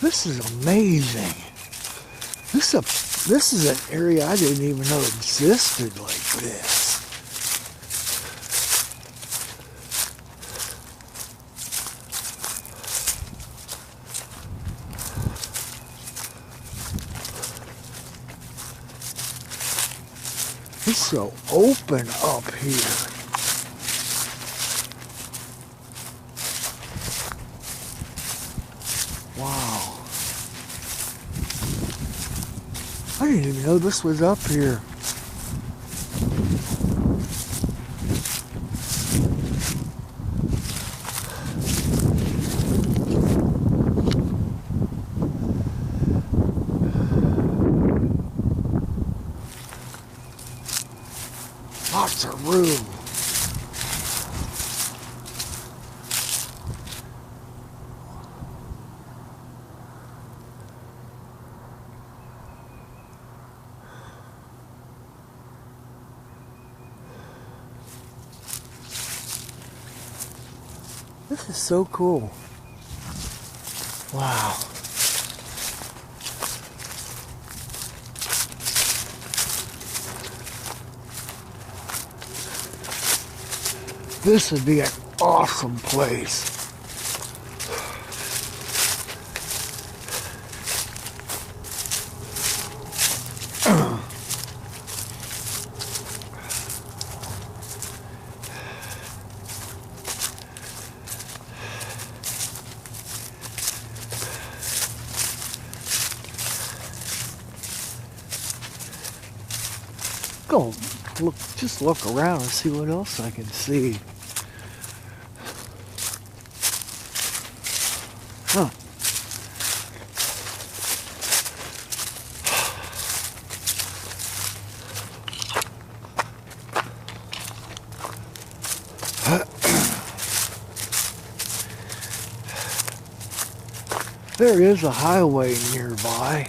This is amazing. This is an area I didn't even know existed like this. It's so open up here. Wow. I didn't even know this was up here. Lots of room. This is so cool. Wow. This would be an awesome place. Go look, just look around and see what else I can see. Huh. There is a highway nearby.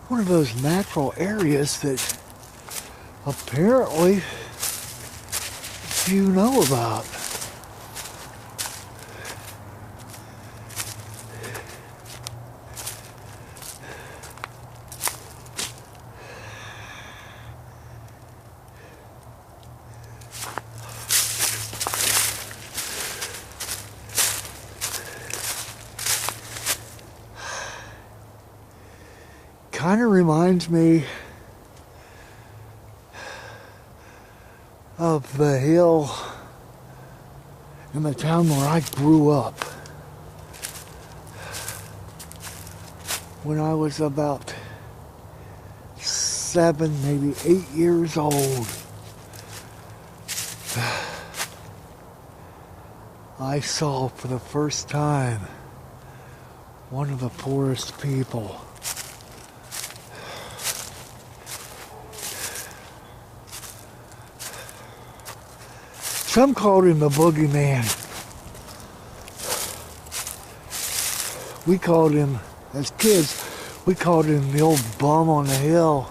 One of those natural areas that apparently few know about. Kind of reminds me of the hill in the town where I grew up when I was about 7, maybe 8 years old. I saw for the first time one of the poorest people. Some called him the boogeyman. We called him, as kids, we called him the old bum on the hill.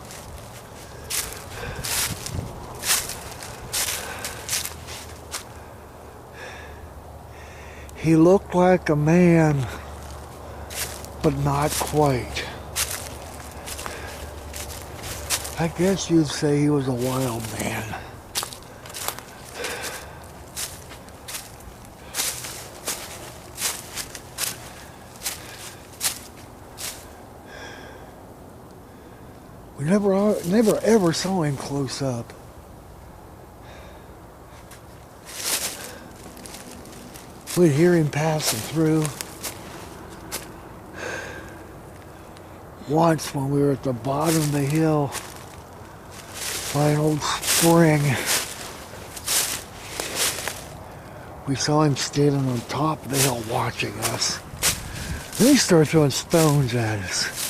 He looked like a man, but not quite. I guess you'd say he was a wild man. We never ever saw him close up. We'd hear him passing through. Once when we were at the bottom of the hill by an old spring, we saw him standing on top of the hill watching us. Then he started throwing stones at us.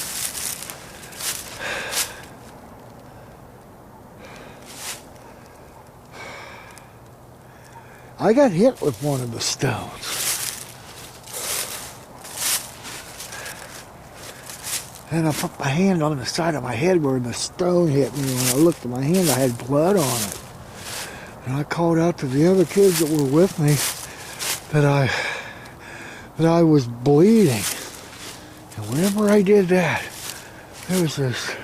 I got hit with one of the stones. And I put my hand on the side of my head where the stone hit me. When I looked at my hand, I had blood on it. And I called out to the other kids that were with me that I was bleeding. And whenever I did that, there was this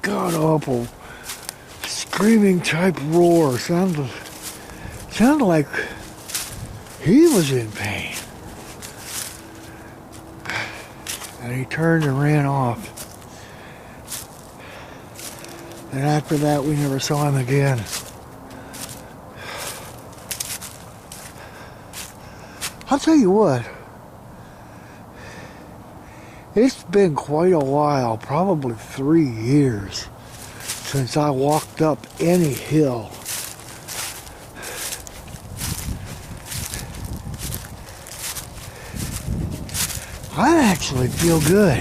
god-awful screaming type roar. Sounded like he was in pain. And he turned and ran off. And after that, we never saw him again. I'll tell you what. It's been quite a while, probably 3 years, since I walked up any hill. I actually feel good.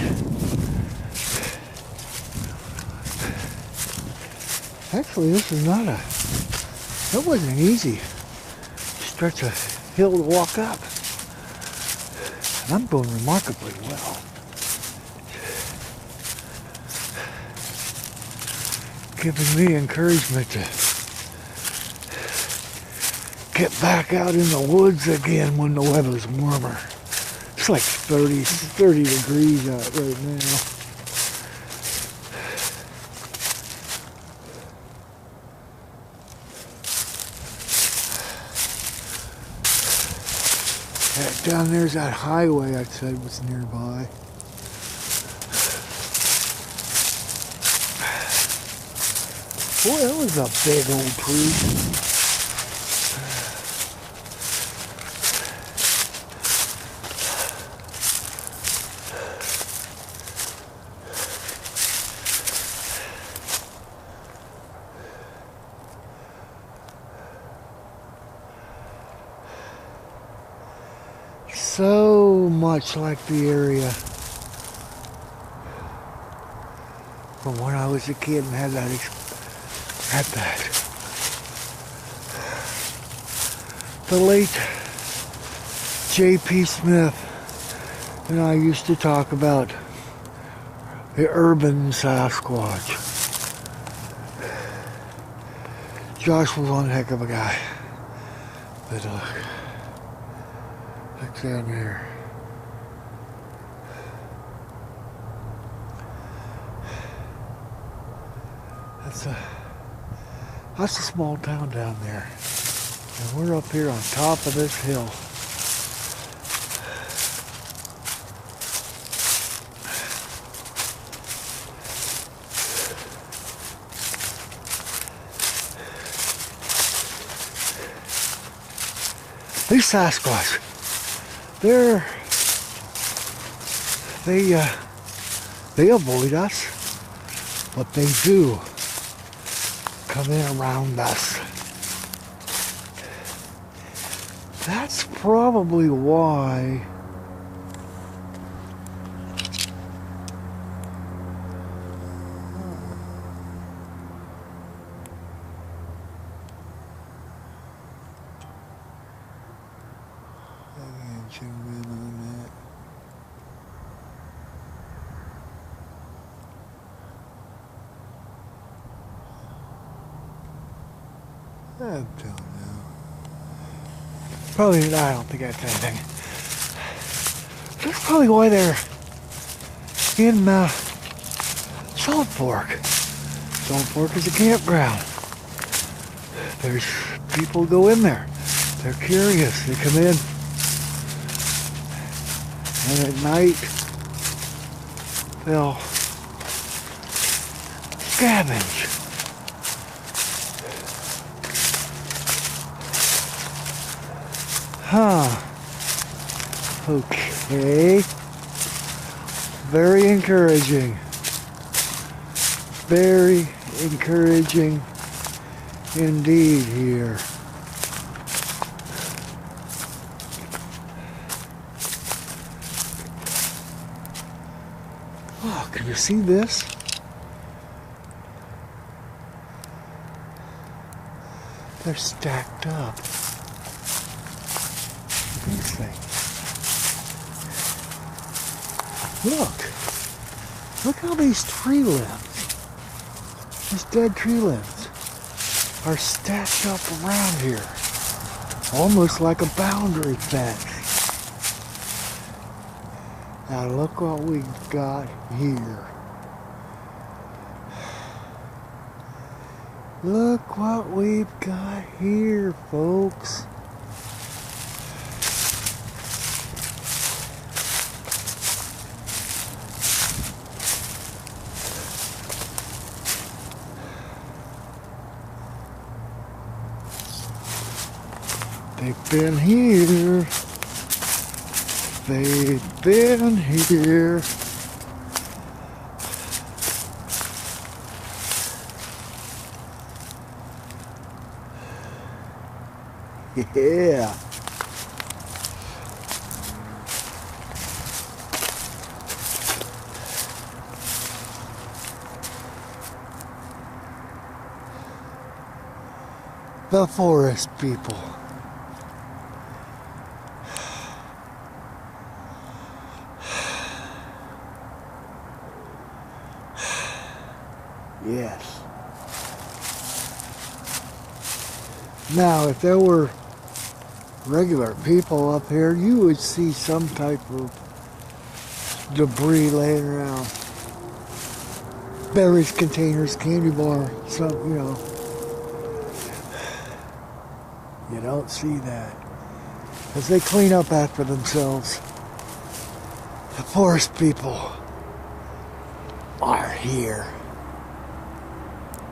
Actually, this is not that wasn't an easy stretch of hill to walk up. And I'm doing remarkably well. Giving me encouragement to get back out in the woods again when the weather's warmer. It's like 30 degrees out right now. Down there's that highway I said was nearby. Boy, that was a big old tree. So much like the area from when I was a kid and had that. The late J.P. Smith and I used to talk about the Urban Sasquatch. Josh was one heck of a guy. But look down there. That's a small town down there. And we're up here on top of this hill. These Sasquatch, they avoid us, but they do come in around us. That's probably why I don't know. Probably, I don't think that's anything. That's probably why they're in Salt Fork. Salt Fork is a campground. There's people go in there. They're curious. They come in. And at night, they'll scavenge. Huh. Okay. Very encouraging. Very encouraging indeed here. Oh, can you see this? They're stacked up. These things. Look how these tree limbs, these dead tree limbs, are stacked up around here. Almost like a boundary fence. Now look what we've got here. Look what we've got here, folks. They've been here. They've been here. Yeah. The forest people. Yes. Now, if there were regular people up here, you would see some type of debris laying around. Beverage containers, candy bar, some, you know. You don't see that. Because they clean up after themselves. The forest people are here.